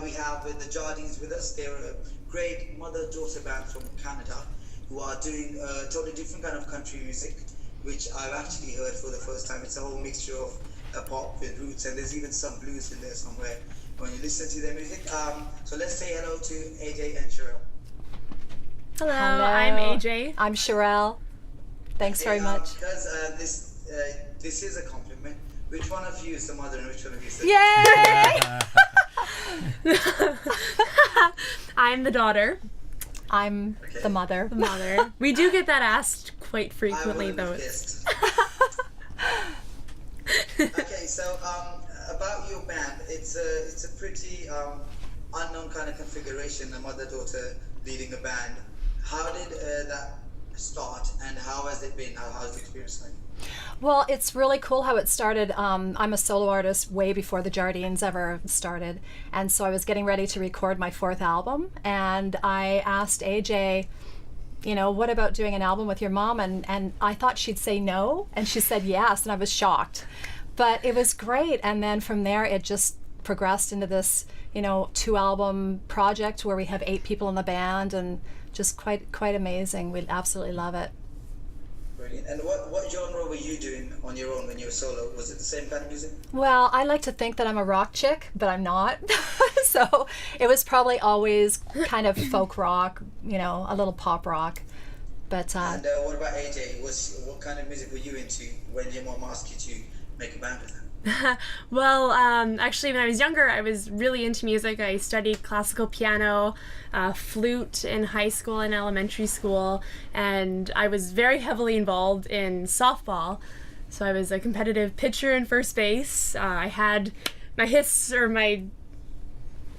we have the Jardines with us. They're a great mother-daughter band from Canada who are doing totally different kind of country music, which I've actually heard for the first time. It's a whole mixture of pop with roots, and there's even some blues in there somewhere when you listen to their music. So let's say hello to AJ and Sherelle. Hello, Hello. I'm AJ. I'm Sherelle. Thanks very much. Because this is a compliment. Which one of you is the mother and which one of you is the Yay! I'm the daughter. I'm the mother. The mother. We do get that asked quite frequently, I though. wouldn't have guessed. Okay, so about your band, it's a pretty unknown kind of configuration, a mother-daughter leading a band. How did that start, and how has it been? How's the experience like? Well, it's really cool how it started. I'm a solo artist way before the Jardines ever started. And so I was getting ready to record my 4th album. And I asked AJ, you know, what about doing an album with your mom? And I thought she'd say no. And she said yes. And I was shocked. But it was great. And then from there, it just progressed into this, 2-album project where we have 8 people in the band, and just quite amazing. We absolutely love it. Brilliant. And what genre were you doing on your own when you were solo? Was it the same kind of music? Well, I like to think that I'm a rock chick, but I'm not. So it was probably always kind of folk rock, a little pop rock. But and what about AJ? What kind of music were you into when your mom asked you to make a band with her? Well, actually, when I was younger, I was really into music. I studied classical piano, flute in high school and elementary school, and I was very heavily involved in softball. So I was a competitive pitcher and first base. I had my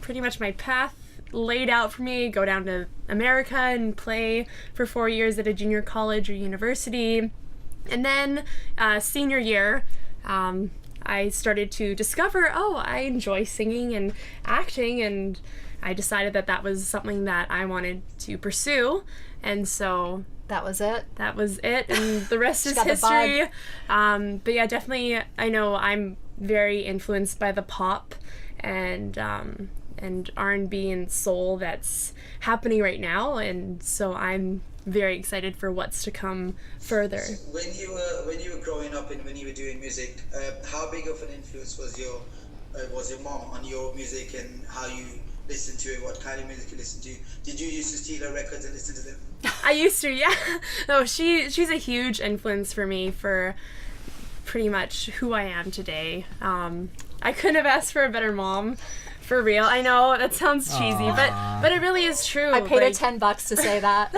pretty much my path laid out for me, go down to America and play for 4 years at a junior college or university. And then senior year, I started to discover, I enjoy singing and acting, and I decided that was something that I wanted to pursue, and so that was it. And the rest is history. But yeah, definitely, I know I'm very influenced by the pop and R&B and soul that's happening right now, and so I'm very excited for what's to come further. So when you were growing up and when you were doing music, how big of an influence was your mom on your music and how you listened to it? What kind of music you listened to? Did you used to steal her records and listen to them? I used to, yeah. No, she's a huge influence for me for pretty much who I am today. I couldn't have asked for a better mom. For real. I know that sounds cheesy, but it really is true. I paid her $10 to say that.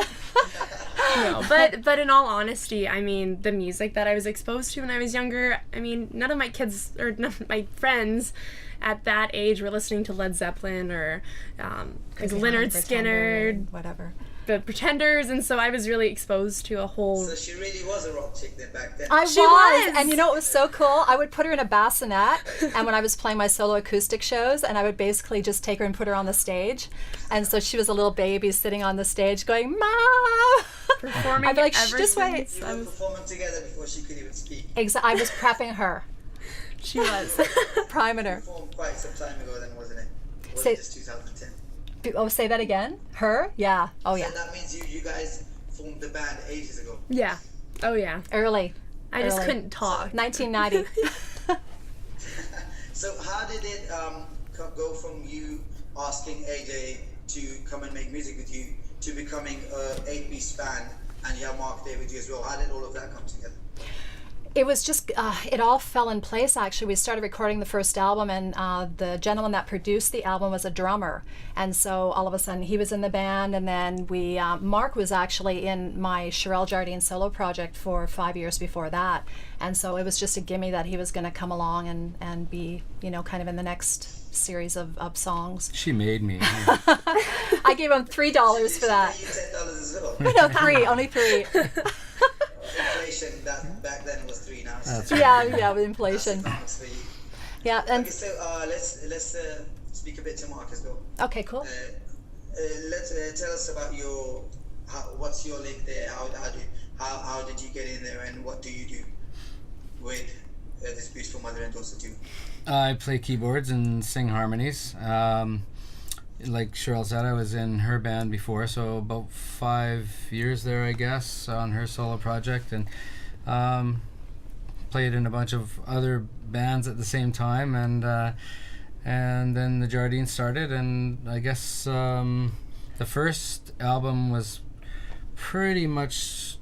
No, but in all honesty, I mean, the music that I was exposed to when I was younger, I mean, none of my my friends at that age were listening to Led Zeppelin or Lynyrd Skynyrd, whatever. The Pretenders, and so I was really exposed to a whole... So she really was a rock chick then back then. She was! And it was so cool? I would put her in a bassinet, and when I was playing my solo acoustic shows, and I would basically just take her and put her on the stage. And so she was a little baby sitting on the stage going, Mom! Performing I'd be like, ever just wait. You were performing together before she could even speak. I was prepping her. She was. Priming her. You performed quite some time ago then, wasn't it? Or was Say- it just 2010? Oh, say that again? Her? Yeah. Oh, yeah. So that means you guys formed the band ages ago. Yeah. Oh, yeah. Early. I just couldn't talk. 1990. So how did it go from you asking AJ to come and make music with you to becoming a 8-piece band, and you have Mark there with you as well? How did all of that come together? It was just, it all fell in place, actually. We started recording the first album, and the gentleman that produced the album was a drummer. And so all of a sudden he was in the band, and then Mark was actually in my Sherelle Jardines solo project for 5 years before that. And so it was just a gimme that he was going to come along and be, kind of in the next series of songs. She made me. I gave him $3 for that. You $10 as well. No, only 3. Inflation, that back then was 3 now. Yeah, with inflation. That's for you. Yeah, and Okay, so let's speak a bit to Mark as well. okay, cool. Let's tell us about what's your link there? How did you get in there, and what do you do with this beautiful mother and daughter too? I play keyboards and sing harmonies. like Cheryl said, I was in her band before, so about 5 years there, I guess, on her solo project, and played in a bunch of other bands at the same time, and then the Jardines started, and I guess the first album was pretty much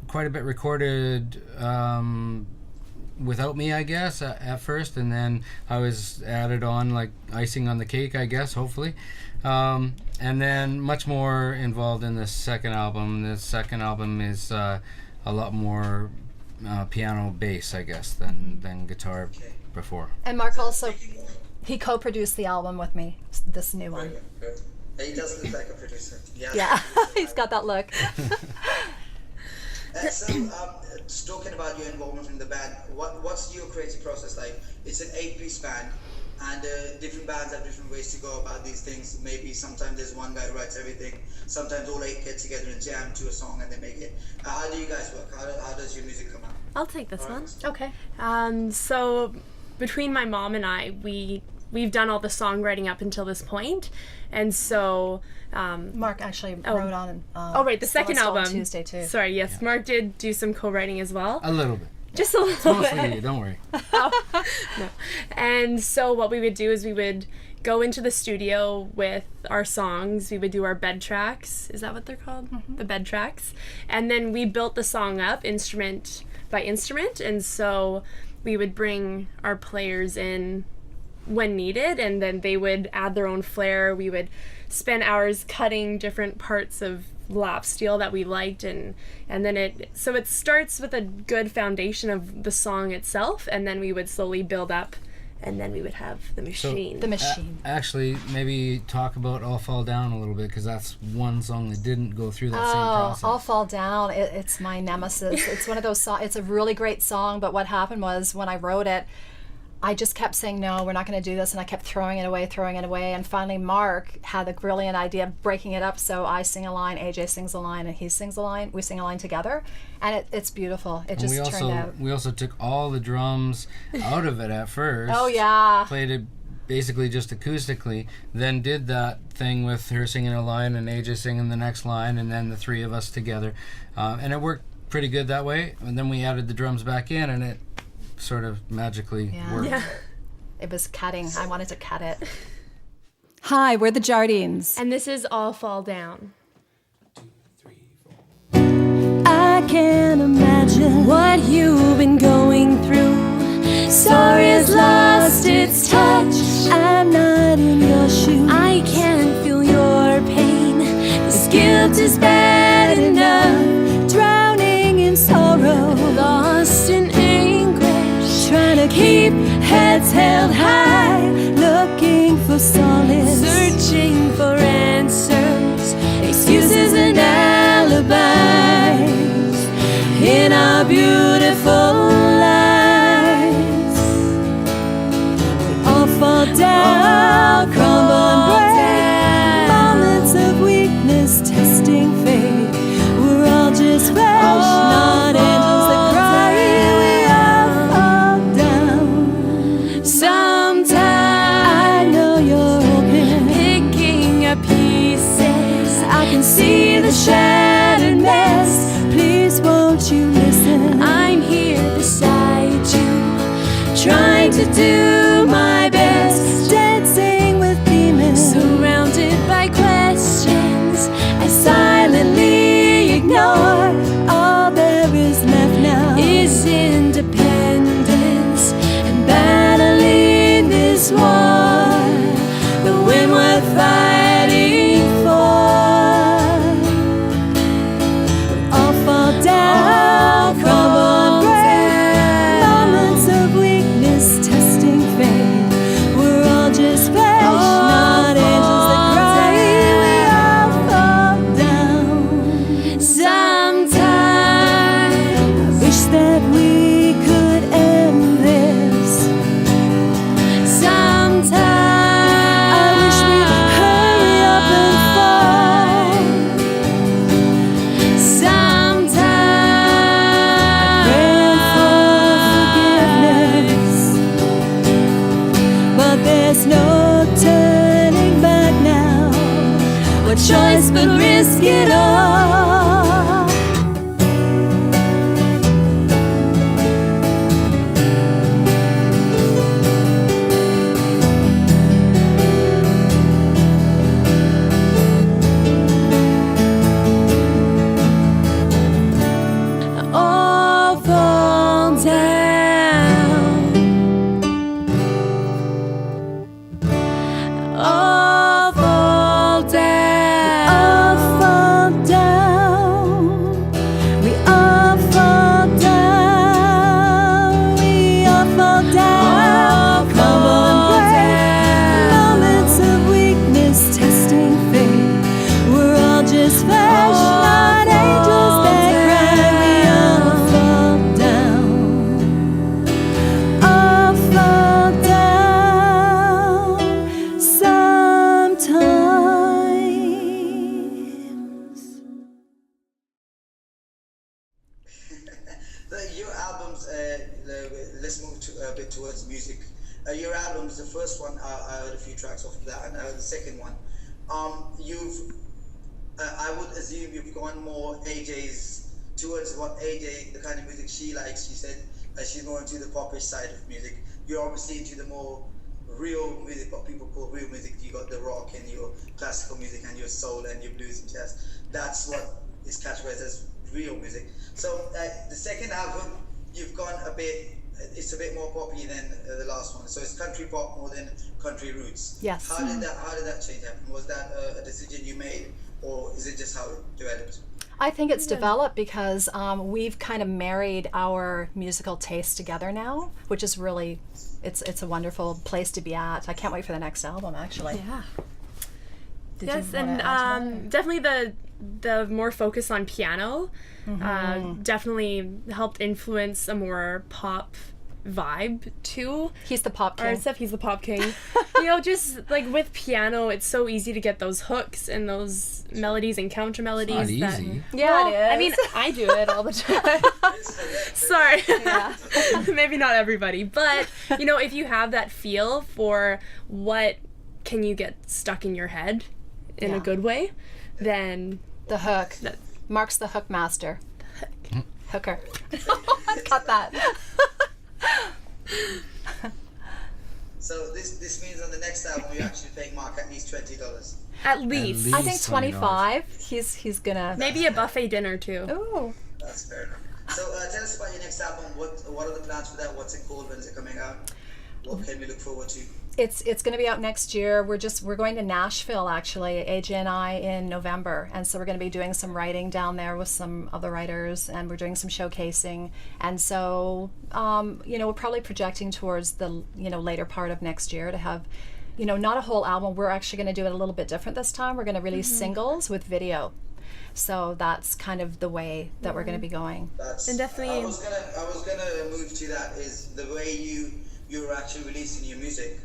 quite a bit recorded without me, I guess, at first, and then I was added on like icing on the cake, I guess, hopefully. And then much more involved in the second album. The second album is a lot more piano bass, I guess, than guitar before. And Mark also, he co-produced the album with me, this new one. He does look like a producer. Yeah, he's got that look. So, just talking about your involvement in the band, what's your creative process like? It's an 8-piece band, and different bands have different ways to go about these things. Maybe sometimes there's one guy who writes everything. Sometimes all 8 get together and jam to a song and they make it. How do you guys work? How does your music come out? I'll take this one. Okay. So between my mom and I, we've done all the songwriting up until this point, and so Mark actually wrote on. The second album. Tuesday too. Sorry, yes, Mark did do some co-writing as well. A little bit. Just a little Mostly bit. you, don't worry. No. And so what we would do is we would go into the studio with our songs. We would do our bed tracks. Is that what they're called? Mm-hmm. The bed tracks. And then we built the song up instrument by instrument. And so we would bring our players in when needed, and then they would add their own flair. We would spend hours cutting different parts of lap steel that we liked, and then it starts with a good foundation of the song itself, and then we would slowly build up, and then we would have the machine. The machine. Actually, maybe talk about All Fall Down a little bit, because that's one song that didn't go through that same process. All Fall Down, it's my nemesis. It's one of those songs. It's a really great song, but what happened was when I wrote it, I just kept saying, no, we're not going to do this, and I kept throwing it away, and finally Mark had the brilliant idea of breaking it up, so I sing a line, AJ sings a line, and he sings a line. We sing a line together, and it's beautiful. It just turned out. We also took all the drums out of it at first. Oh, yeah. Played it basically just acoustically, then did that thing with her singing a line and AJ singing the next line, and then the three of us together. And it worked pretty good that way, and then we added the drums back in, and it sort of magically worked. Yeah. It was cutting. I wanted to cut it. Hi, we're the Jardines. And this is All Fall Down. I can't imagine what you've been going through. Sorry's lost its touch. I'm not in your shoes. I can't feel your pain. This guilt is bad enough. Drowning in sorrow, lost in trying to keep heads held high, looking for solace, searching for answers, excuses and alibis in our beautiful lives. We all fall down, crumble and break, moments of weakness, testing faith. We're all just flesh, not angels that cry. See the shattered mess. Please won't you listen? I'm here beside you, trying to do my best, dancing with demons, surrounded by questions I silently ignore. All there is left now is independence and battling this war, the win worth fighting for. Down, crumble and break, moments of weakness, testing choice but risk it all. All fall down. All fall down. All fall down. We all fall down. We all fall down. Come on, break. Moments of weakness, testing faith. We're all just flesh, not angels that cry. We all fall down. All fall down sometimes. Your albums, let's move to, a bit towards music. Your albums, the first one, I heard a few tracks off of that, and I heard the second one. I would assume you've gone more AJ's towards what AJ, the kind of music she likes. She said she's more into the popish side of music. You're obviously into the more real music, what people call real music. You got the rock and your classical music and your soul and your blues and jazz. That's what is categorized as real music. So the second album, you've gone a bit. It's a bit more poppy than the last one. So it's country pop more than country roots. Yes. How did that change happen? Was that a decision you made, or is it just how it developed? I think it's developed because we've kind of married our musical tastes together now, which is really, it's a wonderful place to be at. I can't wait for the next album, actually. Yeah. Did Yes, you wanna add to that? definitely the more focus on piano definitely helped influence a more pop vibe too. He's the pop Our king. stuff, he's the pop king. Just like with piano, it's so easy to get those hooks and those melodies and counter melodies. Not that, easy. Yeah, it is. I mean, I do it all the time. Sorry. Maybe not everybody, but if you have that feel for what can you get stuck in your head in a Yeah. good way, then the hook. That- Mark's the hook master. Hooker. Cut that. So this means on the next album you're actually paying Mark at least $20. at least, least. I think $20. 25. He's gonna. maybe a buffet dinner too. Ooh. That's fair enough. So tell us about your next album. What are the plans for that? What's it called? When is it coming out? What can we look forward to? It's going to be out next year. We're going to Nashville, actually, AJ and I, in November, and so we're going to be doing some writing down there with some other writers, and we're doing some showcasing, and so we're probably projecting towards the later part of next year to have not a whole album. We're actually going to do it a little bit different this time. We're going to release singles with video, so that's kind of the way that we're going to be going. And definitely- I was gonna move to that. Is the way you're actually releasing your music.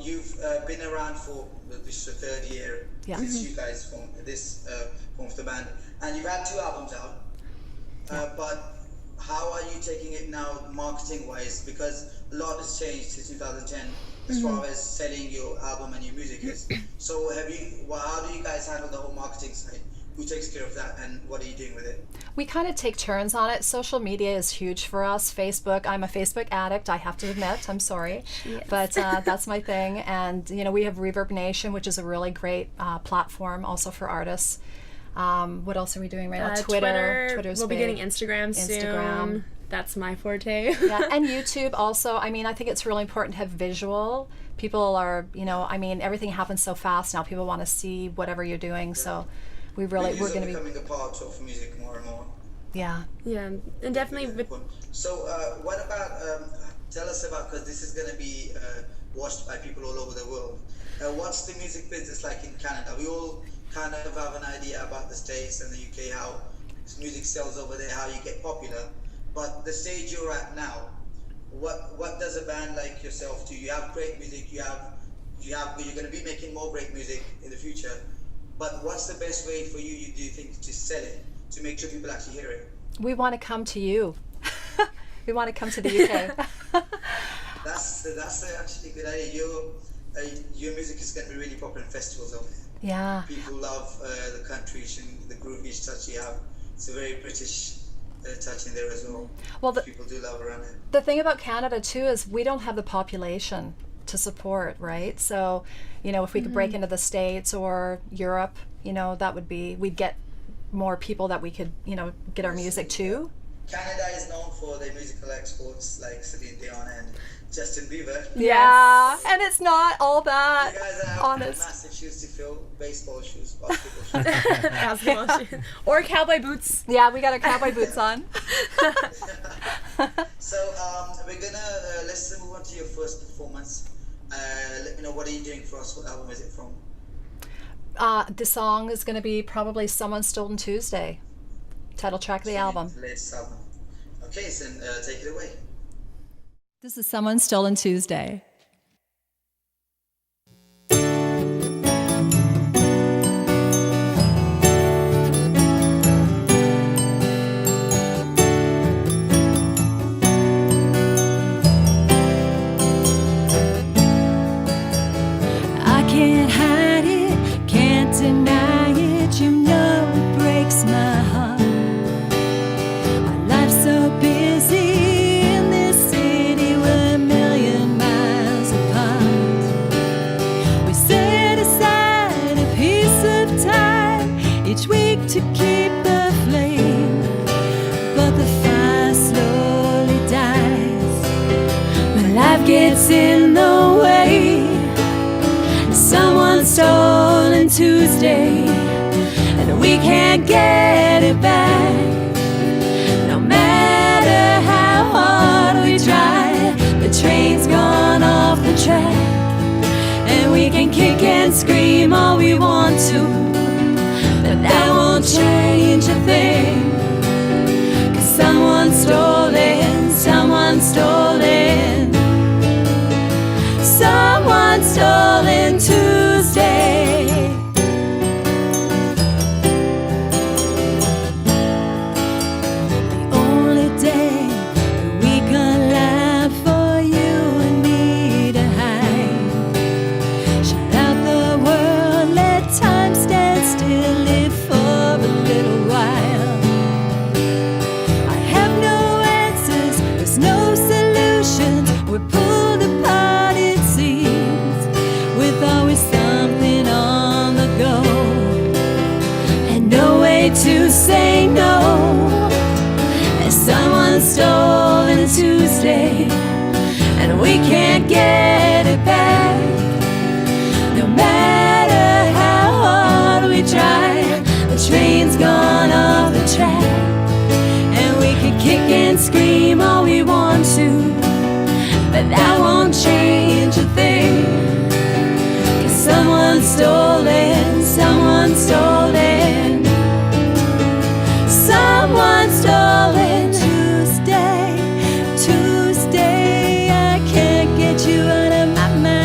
You've been around for this is the third year Yeah. since you guys formed the band, and you've had 2 albums out. But how are you taking it now, marketing wise? Because a lot has changed since 2010 as far as selling your album and your music is. So how do you guys handle the whole marketing side? Who takes care of that, and what are you doing with it? We kind of take turns on it. Social media is huge for us. Facebook, I'm a Facebook addict, I have to admit. I'm sorry. But that's my thing. And, we have Reverb Nation, which is a really great platform also for artists. What else are we doing right now? Twitter's we'll be big. getting Instagram soon. Instagram. That's my forte. Yeah, and YouTube also. I mean, I think it's really important to have visual. People are, everything happens so fast now. People want to see whatever you're doing. So we're going to be. becoming a part of music more and more. Yeah. Yeah, and definitely with So what about tell us about, because this is going to be watched by people all over the world, what's the music business like in Canada? We all kind of have an idea about the States and the UK, how music sells over there, how you get popular, but the stage you're at now, what does a band like yourself do? You have great music, you're going to be making more great music in the future, but what's the best way for you do you think, to sell it, to make sure people actually hear it? We want to come to you. We want to come to the UK. That's actually a good idea. your music is going to be really popular in festivals over here. Yeah. People love the country and the groovish touch you have. It's a very British touch in there as well. Well, People do love around here. the thing about Canada too is we don't have the population to support, right? So, you know, if we could break into the States or Europe, you know, that would be, we'd get more people that we could, you know, get our music to. Canada is known for their musical exports like Celine Dion and Justin Bieber. Yeah, and it's not all that You guys have honest. massive shoes to fill, baseball shoes, basketball shoes. Basketball shoes. Or cowboy boots. Yeah, we got our cowboy boots on. So we're gonna let's move on to your first performance. Let me know, what are you doing for us? What album is it from? The song is going to be probably Someone Stolen Tuesday, title track of the album. Latest album. Okay, so take it away. This is Someone Stolen Tuesday. I can't hide it, can't deny it. You know it breaks my heart. My life's so busy in this city, we're a million miles apart. We set aside a piece of time each week to keep the flame, but the fire slowly dies when life gets in the way. Someone stolen Tuesday, and we can't get it back. No matter how hard we try, the train's gone off the track. And we can kick and scream all we want to, but that won't change a thing. 'Cause someone stolen, someone stolen, someone stolen Tuesday. The only day that we can laugh for you and me to hide. Shut out the world, let time stand still, live for a little while. I have no answers, there's no solutions. We're pulled apart, it seems, with always something on the go, and no way to say no. As someone stolen Tuesday, and we can't get it back. No matter how hard we try, the train's gone off the track. And we could kick and scream all we want to, but that won't change a thing. 'Cause someone stolen, someone stolen, someone stolen Tuesday. Tuesday, I can't get you out of my mind.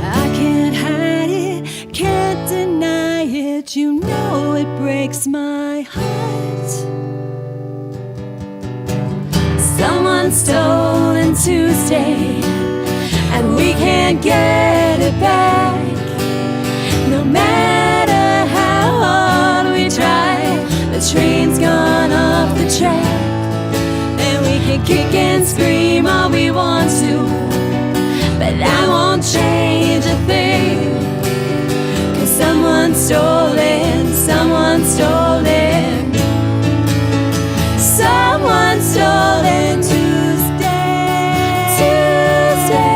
I can't hide it, can't deny it. You know it breaks my heart. Someone stolen Tuesday, and we can't get it back. No matter how hard we try, the train's gone off the track. And we can kick and scream all we want to, but that won't change a thing. 'Cause someone stolen, someone stolen, someone stolen Tuesday. Tuesday,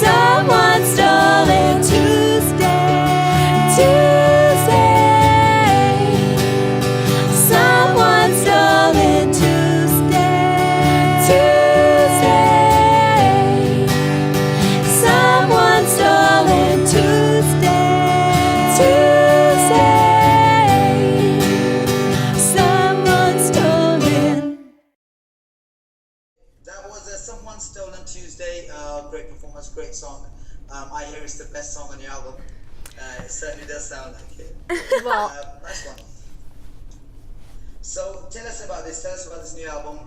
someone stolen Tuesday. Tuesday, someone stolen Tuesday. Tuesday, someone stolen Tuesday. Tuesday. on Tuesday. Great performance, great song. I hear it's the best song on your album. It certainly does sound like it. Well, Nice one. So tell us about this. Tell us about this new album.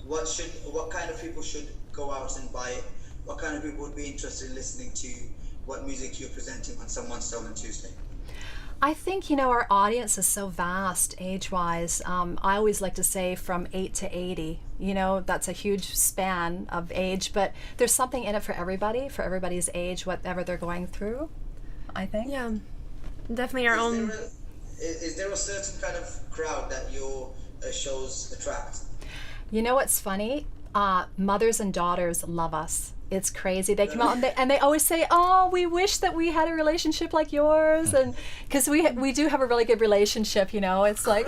What kind of people should go out and buy it? What kind of people would be interested in listening to what music you're presenting on Someone's Town on Tuesday? I think, our audience is so vast age-wise. I always like to say from 8 to 80. That's a huge span of age, but there's something in it for everybody, for everybody's age, whatever they're going through, I think. Yeah, definitely our own. Is there a certain kind of crowd that your shows attract? You know what's funny? Mothers and daughters love us. It's crazy. They come out and they always say, "Oh, we wish that we had a relationship like yours," and because we do have a really good relationship. It's like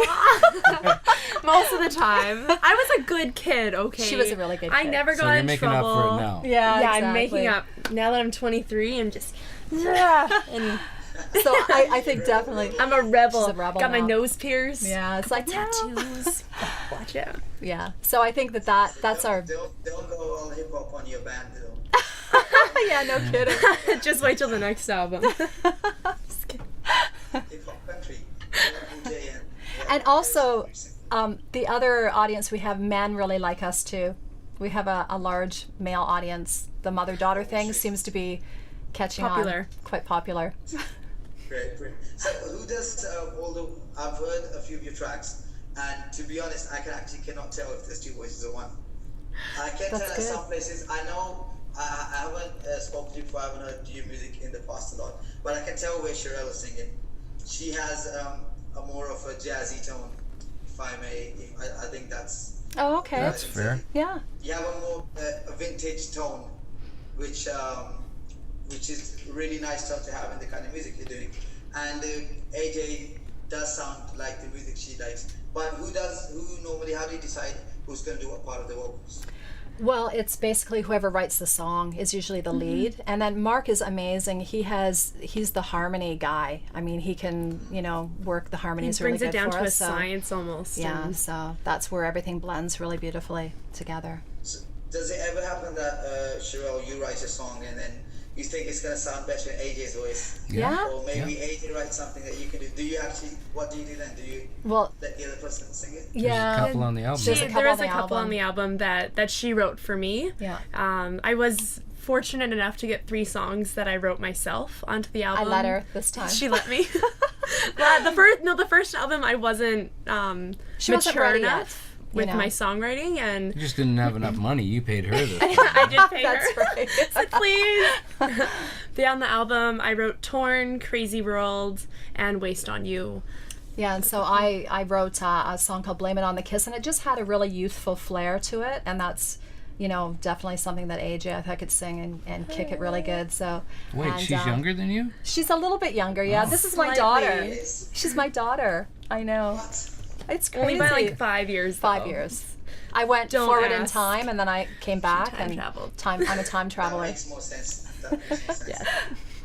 Most of the time. I was a good kid, okay? She was a really good kid. I never So got you're in making trouble. up for it now. Yeah, Yeah, exactly. I'm making up. Now that I'm 23, I'm just... And So I think definitely. I'm a rebel. She's a rebel Got my now. nose pierced. Yeah, it's like Tattoos. Watch out. Yeah. So I think that's our. Don't go all hip hop on your band, though. Yeah, no kidding. Just wait till the next album. Just kidding. Hip hop country. And also, the other audience we have, men really like us too. We have a large male audience. The mother-daughter thing seems to be catching Popular. on. Quite popular. Great. So who does although I've heard a few of your tracks, and to be honest, I cannot tell if there's two voices or one. I can tell That's at good. some places. I know I haven't spoken to you before. I haven't heard your music in the past a lot, but I can tell where Sherelle is singing. She has a more of a jazzy tone, if I may. I think that's. Oh, okay. That's fair. Yeah. You have a more a vintage tone, which is really nice tone to have in the kind of music you're doing. And AJ does sound like the music she likes. But who normally? How do you decide who's going to do what part of the vocals? Well, it's basically whoever writes the song is usually the lead, and then Mark is amazing. He's the harmony guy. I mean, he can work the He harmonies brings really it good down for to a us. So, science almost. yeah, and- so that's where everything blends really beautifully together. So, does it ever happen that Sherelle, you write a song and then you think it's going to sound better in AJ's voice? Yeah. Or maybe AJ writes something that you can do. Do you actually? What do you do then? Do you Well, let the other person sing it? yeah. There's a couple on the album. There's a couple there on is a the couple on album. the album that she wrote for me. Yeah. I was fortunate enough to get 3 songs that I wrote myself onto the album. I let her this time. She let me. Well, the first album I wasn't She wasn't mature ready enough yet, with my songwriting, and You just didn't have enough money. You paid her this. I did pay That's her. right. It's like, please. Beyond the album, I wrote "Torn," "Crazy World," and "Waste on You." Yeah, and so I wrote a song called Blame It on the Kiss, and it just had a really youthful flair to it, and that's, definitely something that AJ, I could sing and kick it really good. So Wait, and, she's younger than you? She's a little bit younger, yeah. This is my Slightly. daughter. She's my daughter. I know. What? It's crazy. Only by like 5 years. 5 though. years. I went Don't forward in ask. time, and then I came back time and traveled. I'm a time That traveler. makes more sense. That makes more sense. Yes.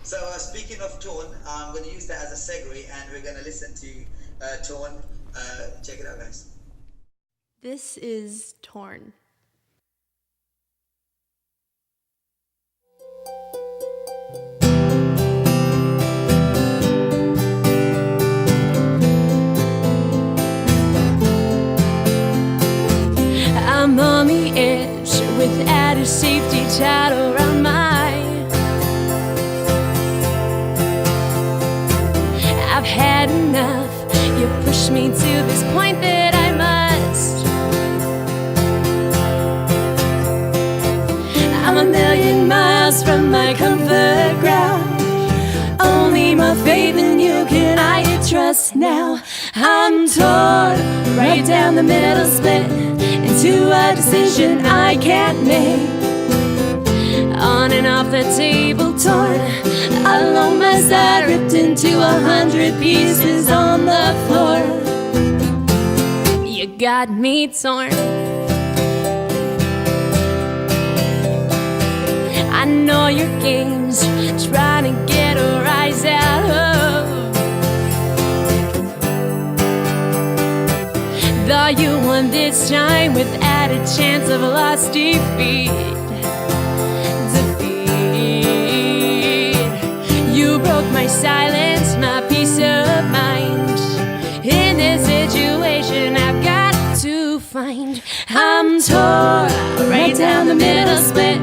So speaking of tone, I'm going to use that as a segue, and we're going to listen to tone. Check it out, guys. This is "Torn." I'm on the edge with added safety tied around my. I've had enough. You push me to this point that I must. I'm a million miles from my comfort ground. Only my faith in you can I trust now. I'm torn right down the middle, split into a decision I can't make. On and off the table, torn along my side, ripped into 100 pieces on the floor. You got me torn. I know your games, trying to get a rise out of. Thought you won this time with added chance of lost defeat. broke my silence, my peace of mind. In this situation I've got to find. I'm torn right down the middle, split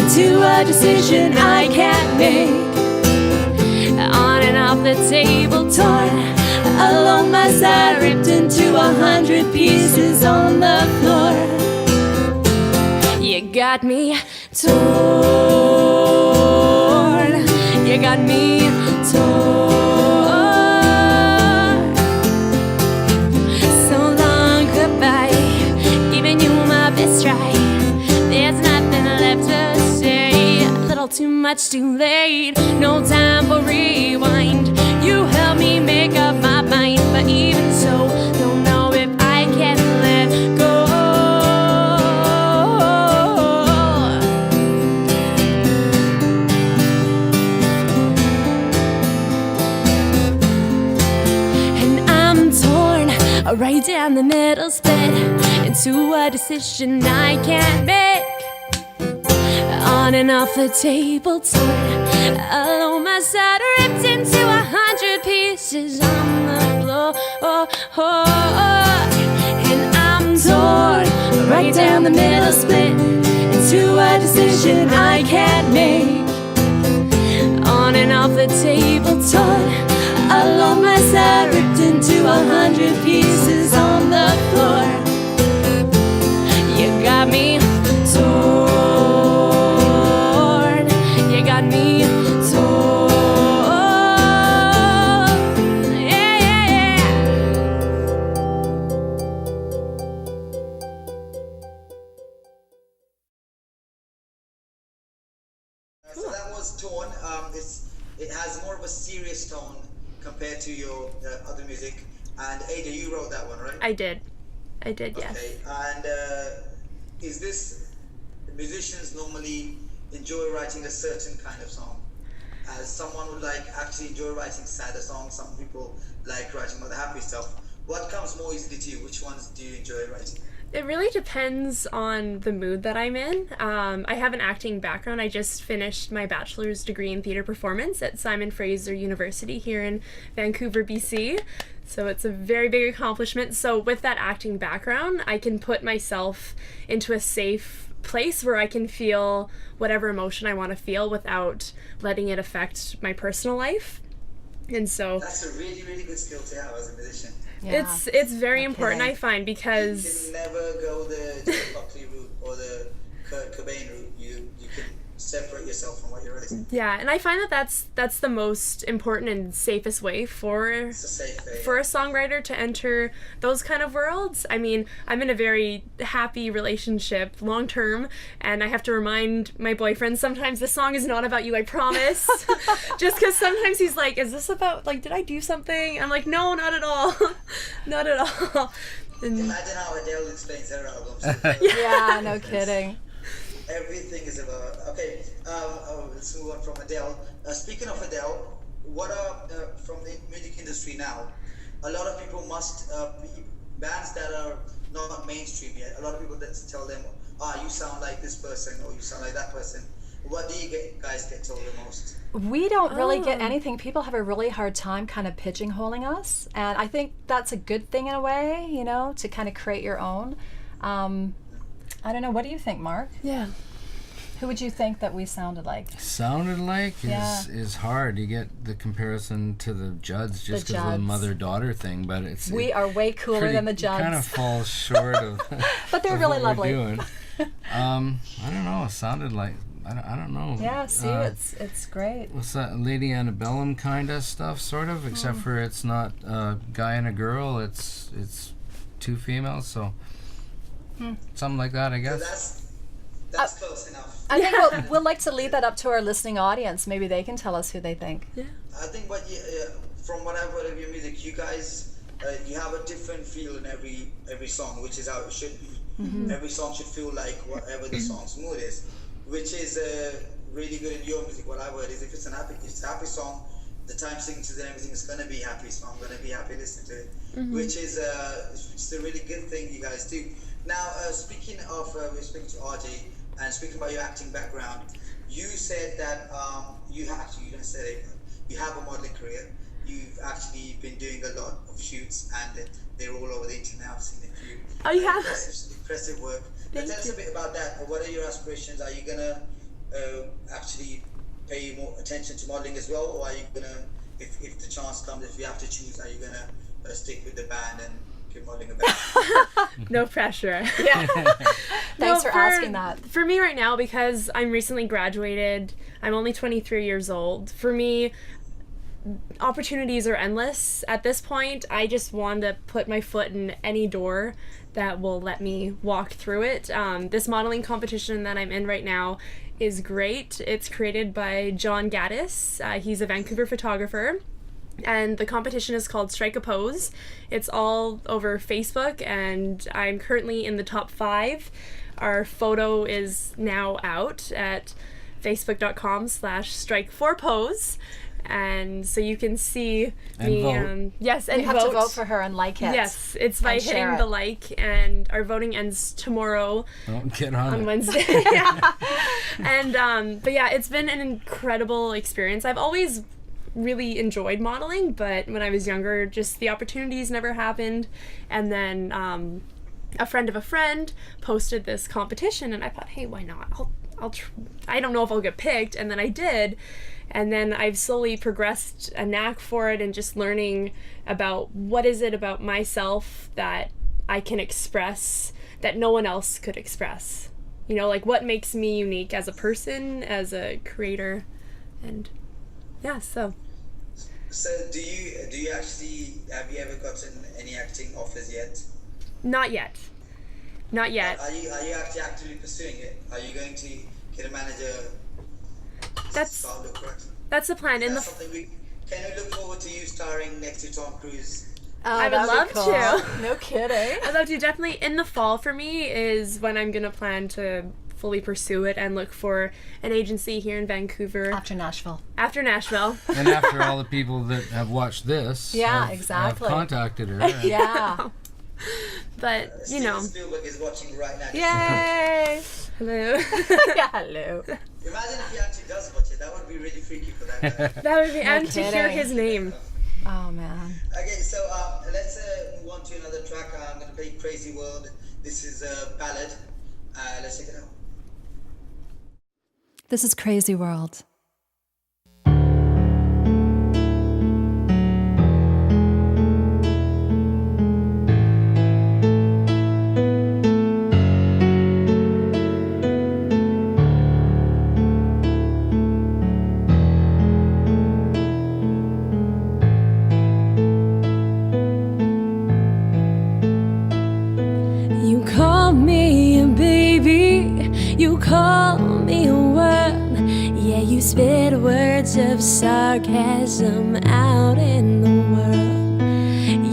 into a decision I can't make. On and off the table, torn along my side, ripped into 100 pieces on the floor. You got me torn. You got me torn. So long goodbye, giving you my best try. There's nothing left to say. A little too much too late. No time for rewind. You helped me make up my mind, but even so, don't know if I can let go. Right down the middle, split into a decision I can't make. On and off the table, torn along my side, ripped into 100 pieces on the floor. And I'm torn right down the middle, split into a decision I can't make. On and off the table, torn along my side, ripped into 100 pieces on the floor. You got me torn. You got me torn. Yeah, yeah, yeah. So that was Torn. It has more of a serious tone compared to your other music. And Ada, you wrote that one, right? I did, yes. Okay. And is this musicians normally enjoy writing a certain kind of song? As someone would like actually enjoy writing sadder songs. Some people like writing more the happy stuff. What comes more easily to you? Which ones do you enjoy writing? It really depends on the mood that I'm in. I have an acting background. I just finished my bachelor's degree in theater performance at Simon Fraser University here in Vancouver, BC. So it's a very big accomplishment. So with that acting background, I can put myself into a safe place where I can feel whatever emotion I want to feel without letting it affect my personal life. And so that's a really, really good skill to have as a musician. Yeah. It's very important, I find, You because can never go the Jeff Buckley route or the Kurt Cobain route. You can separate yourself from what you're writing. yeah, and I find that that's the most important and safest way for It's a safe way. for a songwriter to enter those kind of worlds. I mean, I'm in a very happy relationship long term, and I have to remind my boyfriend sometimes this song is not about you, I promise. Just because sometimes he's like, is this about, like, did I do something? I'm like, no, not at all. Not at all. And Imagine how Adele explains her albums. Yeah, no kidding. Everything is about. Okay, let's move on from Adele. Speaking of Adele, what are from the music industry now? A lot of people must be bands that are not mainstream yet. A lot of people that tell them, you sound like this person or you sound like that person. What do you guys get told the most? We don't really get anything. People have a really hard time kind of pigeonholing us, and I think that's a good thing in a way, you know, to kind of create your own. I don't know. What do you think, Mark? yeah. Who would you think that we sounded like? Sounded like Yeah. is hard. You get the comparison to the Judds just because of the Judds. mother-daughter thing, but it's We are way cooler than the Judds. kind of falls short of. But they're of really what we're lovely. doing. I don't know. It sounded like I don't know. Yeah, see, it's great. What's that? Lady Antebellum kind of stuff, sort of, except for it's not a guy and a girl. It's two females, so something like that, I So guess. that's close enough. I think we'll like to leave that up to our listening audience. Maybe they can tell us who they think. I think from what I've heard of your music, you guys you have a different feel in every song, which is how it should be. Every song should feel like whatever the song's mood is, which is really good in your music. What I've heard is if it's a happy song, the time signatures and everything is gonna be happy, so I'm gonna be happy listening to it, which is a really good thing you guys do. Now, speaking of, we're speaking to RJ and speaking about your acting background, you said that you didn't say it. you have a modeling career. You've actually been doing a lot of shoots, and they're all over the internet. I've seen a few. Oh, you have? Impressive work. Thank Tell us you. a bit about that. What are your aspirations? Are you gonna actually pay more attention to modeling as well, or are you gonna, if the chance comes, if you have to choose, are you gonna stick with the band and keep modeling a band? No pressure. Thanks for asking that. For me right now, because I'm recently graduated, I'm only 23 years old. For me, opportunities are endless. At this point, I just want to put my foot in any door that will let me walk through it. This modeling competition that I'm in right now is great. It's created by John Gaddis. He's a Vancouver photographer. And the competition is called Strike a Pose. It's all over Facebook, and I'm currently in the top 5. Our photo is now out at facebook.com/strike4pose. And so you can see And me. vote. Yes, and You have to vote for her and like it. Yes, it's by And share hitting it. the like, and our voting ends tomorrow Don't get on on it. Wednesday. Yeah. And but yeah, it's been an incredible experience. I've always really enjoyed modeling, but when I was younger, just the opportunities never happened. And then a friend of a friend posted this competition, and I thought, hey, why not? I don't know if I'll get picked, and then I did. And then I've slowly progressed a knack for it, and just learning about what is it about myself that I can express that no one else could express. You know, like what makes me unique as a person, as a creator, and yeah, so. So do you actually, have you ever gotten any acting offers yet? Not yet. Not yet. Are you actually actively pursuing it? Are you going to get a manager? That's Look correct. that's the plan. In That's the something can we look forward to you starring next to Tom Cruise? Oh, I would that'd be love cool. to. No kidding. I'd love to. Definitely in the fall for me is when I'm gonna plan to fully pursue it and look for an agency here in Vancouver After Nashville. after Nashville. And after all the people that have watched this Yeah, have exactly. contacted her. Yeah. But you know, Spielberg is watching right now. Yay. hello. Yeah, hello. Imagine if he actually does watch it. That would be really freaky for that guy. That would be, and to hear kidding. his name. Oh, man. Okay, so let's move on to another track. I'm going to play Crazy World. This is a ballad. Let's check it out. This is Crazy World. You call me a baby, you call me a world. Yeah, you spit words of sarcasm out in the world.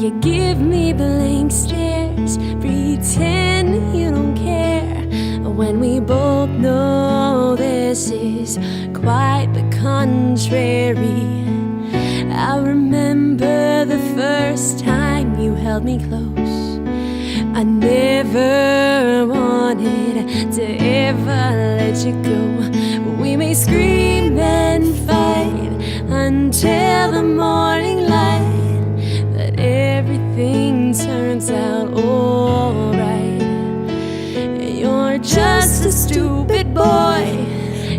You give me blank stares, pretend you don't care, when we both know this is quite the contrary. I remember the first time you held me close. I never wanted to ever let you go. We may scream and fight until the morning light, but everything turns out alright. You're just a stupid boy,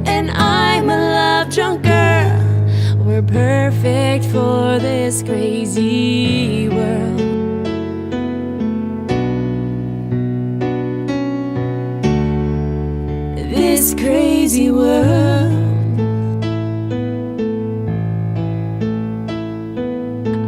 and I'm a love-drunk girl. We're perfect for this crazy world. This crazy world.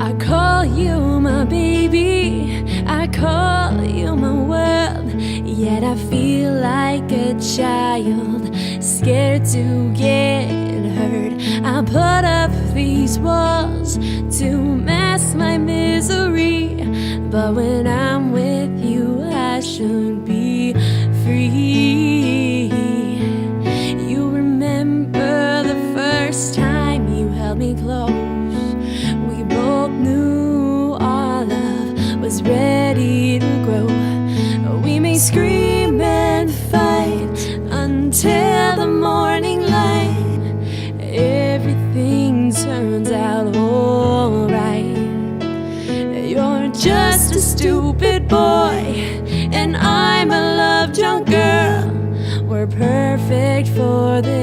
I call you my baby, I call you my world. Yet I feel like a child, scared to get hurt. I put up these walls to mask my misery, but when I'm with you I should be free. You remember the first time you held me close. We both knew our love was ready to grow. We may scream and fight until the morning light. Everything turns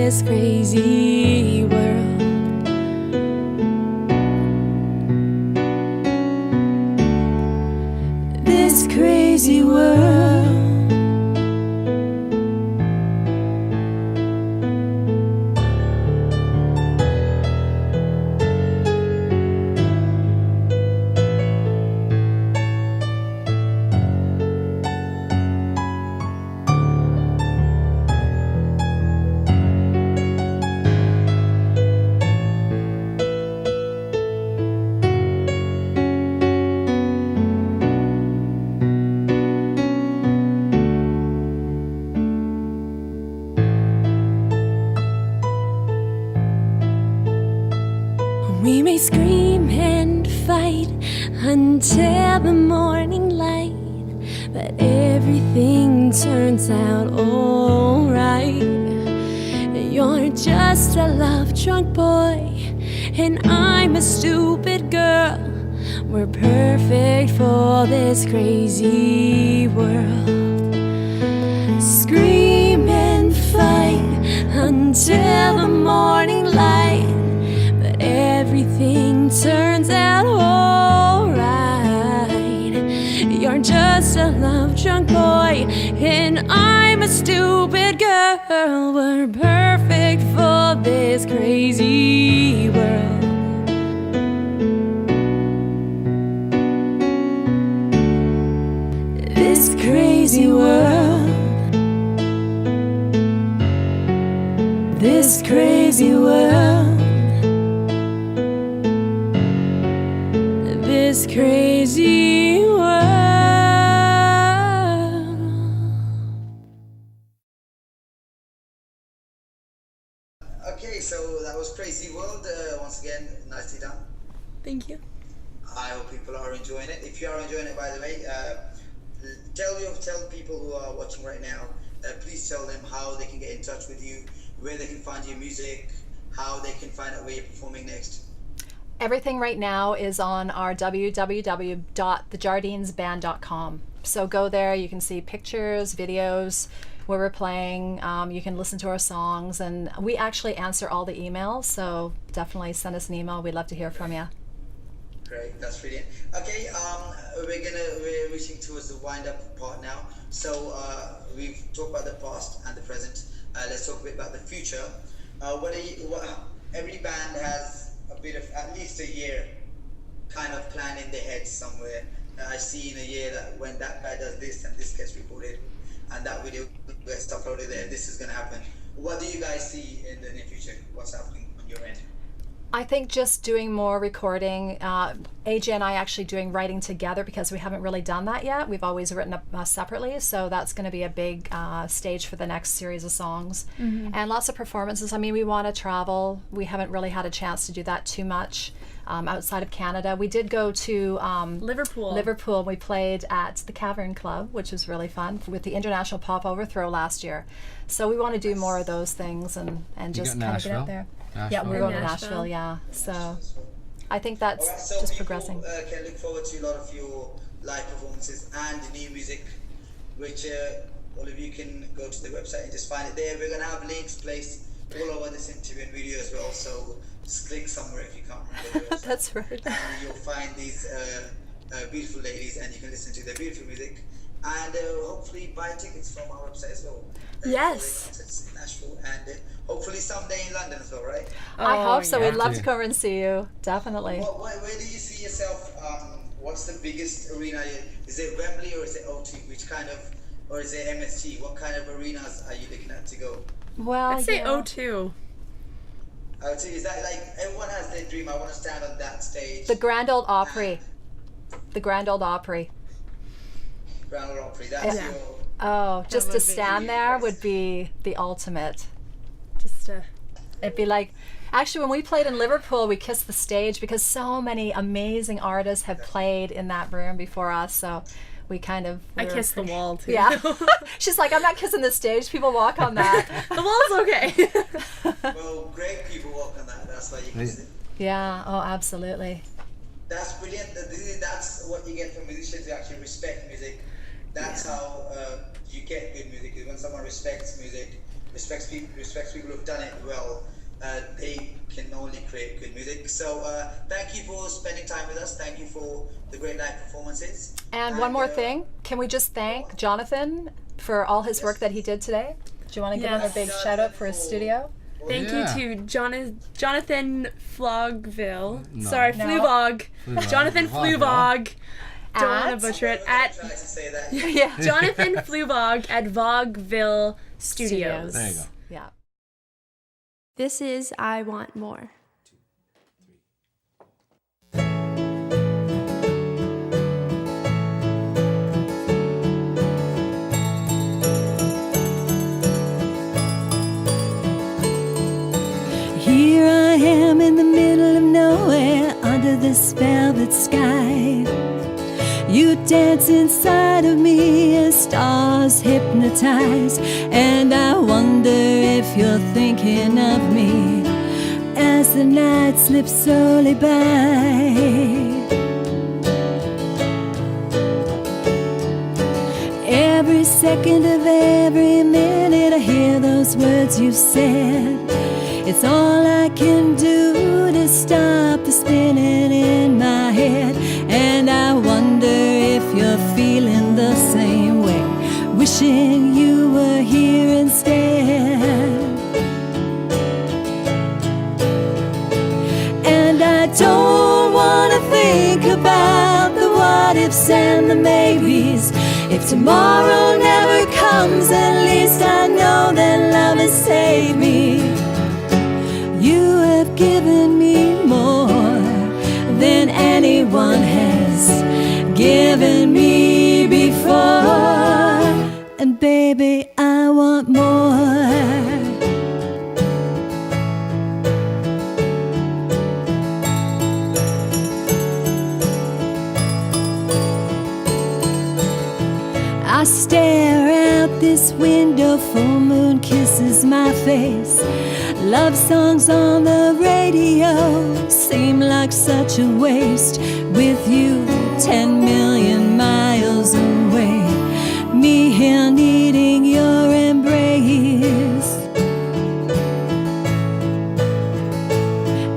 this crazy world. This crazy world. We may scream and fight until the morning light, but everything turns out alright. You're just a love-drunk boy, and I'm a stupid girl. We're perfect for this crazy world. Scream and fight until the morning light, everything turns out alright. You're just a love-drunk boy, and I'm a stupid girl. We're perfect for this crazy world. This crazy world. This crazy world. This crazy world. Okay, so that was Crazy World. Once again, nicely done. Thank you. I hope people are enjoying it. If you are enjoying it, by the way, tell people who are watching right now, please tell them how they can get in touch with you, where they can find your music, how they can find out where you're performing next. Everything right now is on our www.thejardinesband.com. So go there, you can see pictures, videos, where we're playing, you can listen to our songs, and we actually answer all the emails, so definitely send us an email. We'd love to hear from you. Great, that's brilliant. Okay, we're reaching towards the wind-up part now. So we've talked about the past and the present. Let's talk a bit about the future. Every band has a bit of at least a year kind of plan in their head somewhere. I see in a year that when that guy does this and this gets recorded and that video gets uploaded there, this is going to happen. What do you guys see in the near future? What's happening on your end? I think just doing more recording. AJ and I actually doing writing together because we haven't really done that yet. We've always written separately, so that's going to be a big stage for the next series of songs. Mm-hmm. And lots of performances. I mean, we want to travel. We haven't really had a chance to do that too much outside of Canada. We did go to Liverpool. We played at the Cavern Club, which was really fun, with the International Pop Overthrow last year. So we want to do more of those things and just kind of get out there. Nashville. Yeah, we're going to Nashville, yeah. So I think that's so just people, progressing. Can look forward to a lot of your live performances and new music, which all of you can go to the website and just find it there. We're going to have links placed all over this interview and video as well, so just click somewhere if you can't remember the website. That's right. And you'll find these beautiful ladies, and you can listen to their beautiful music, and hopefully buy tickets from our website as well. Yes. For the concerts in Nashville, and hopefully someday in London as well, right? I hope so. yeah. We'd love to come over and see you. Definitely. Where do you see yourself? What's the biggest arena? Is it Wembley or is it O2? Or is it MSG? What kind of arenas are you looking at to go? Well, I'd say yeah. O2. O2, is that like everyone has their dream? I want to stand on that stage. The Grand Old Opry. The Grand Old Opry. Grand Ole Opry. That's Yeah. your. Oh, just would to be stand there would be the ultimate. Just It'd be like, actually, when we played in Liverpool, we kissed the stage because so many amazing artists have played in that room before us. So we kind of. I kissed the wall too. Yeah. She's like, I'm not kissing the stage. People walk on that. The wall's okay. Well, great people walk on that. That's why you can sit. Yeah. Oh, absolutely. That's brilliant. That's what you get from musicians who actually respect music. That's how you get good music. Is when someone respects music respects people who've done it well. They can only create good music. So thank you for spending time with us. Thank you for the great live performances. And one more thing, can we just thank Jonathan for all his work that he did today? Do you want to give him a big shout out for his studio? Thank you to Jonathan Flogville. No. Sorry, No. Fluvog. Jonathan Fluvog. Don't want to butcher it. Try to say that. Yeah. Jonathan Fluvog at Vogville Studios. There you go. Yeah. This is I Want More. Here I am in the middle of nowhere under this velvet sky. You dance inside of me as stars hypnotize, and I wonder if you're thinking of me as the night slips slowly by. Every second of every minute I hear those words you've said. It's all I can do to stop the spinning in my head, and I wonder if you're feeling the same way, wishing you were here instead. And I don't want to think about the what ifs and the maybes. If tomorrow never comes, at least I know that love has saved me. You have given me more than anyone has given me before. And baby, I want more. I stare out this window, full moon kisses my face. Love songs on the radio seem like such a waste, with you 10 million miles away, me here needing your embrace.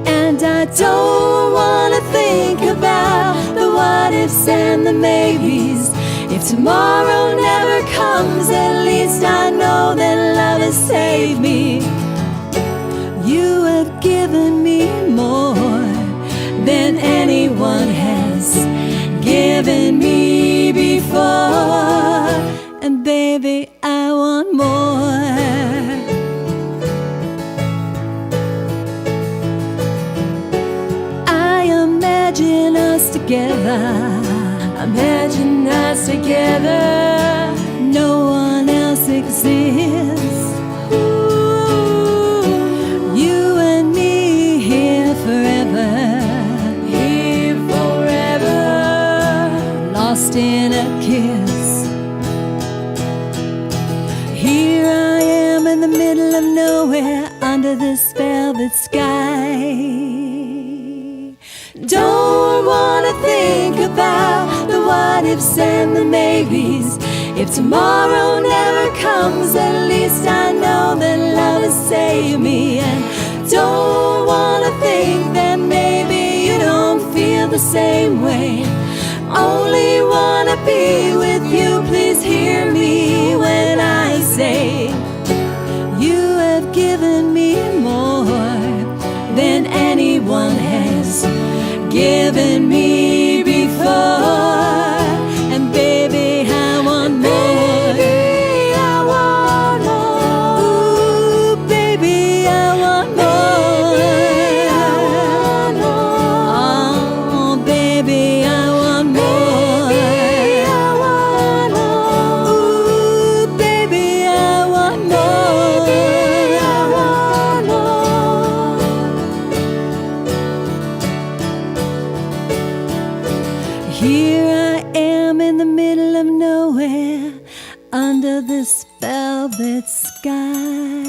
And I don't want to think about the what ifs and the maybes. If tomorrow never comes, at least I know that love has saved me. You have given me more than anyone has given me before. And baby, I want more. I imagine us together. Imagine us together. No one else exists. Ooh, you and me here forever. Here forever. Lost in a kiss. Here I am in the middle of nowhere under this velvet sky. Don't wanna think about the what ifs and the maybes. If tomorrow never comes, at least I know that love has saved me. And don't wanna think that maybe you don't feel the same way. Only wanna be with you, please hear me when I say you have given me more than anyone has given me before. And baby, I want more. Baby, I want more. Ooh, baby, I want more. Baby, I want more. Oh, baby, I want more. Baby, I want more. Ooh, baby, I want more. Baby, I want more. Here I am in the middle of nowhere under this velvet sky.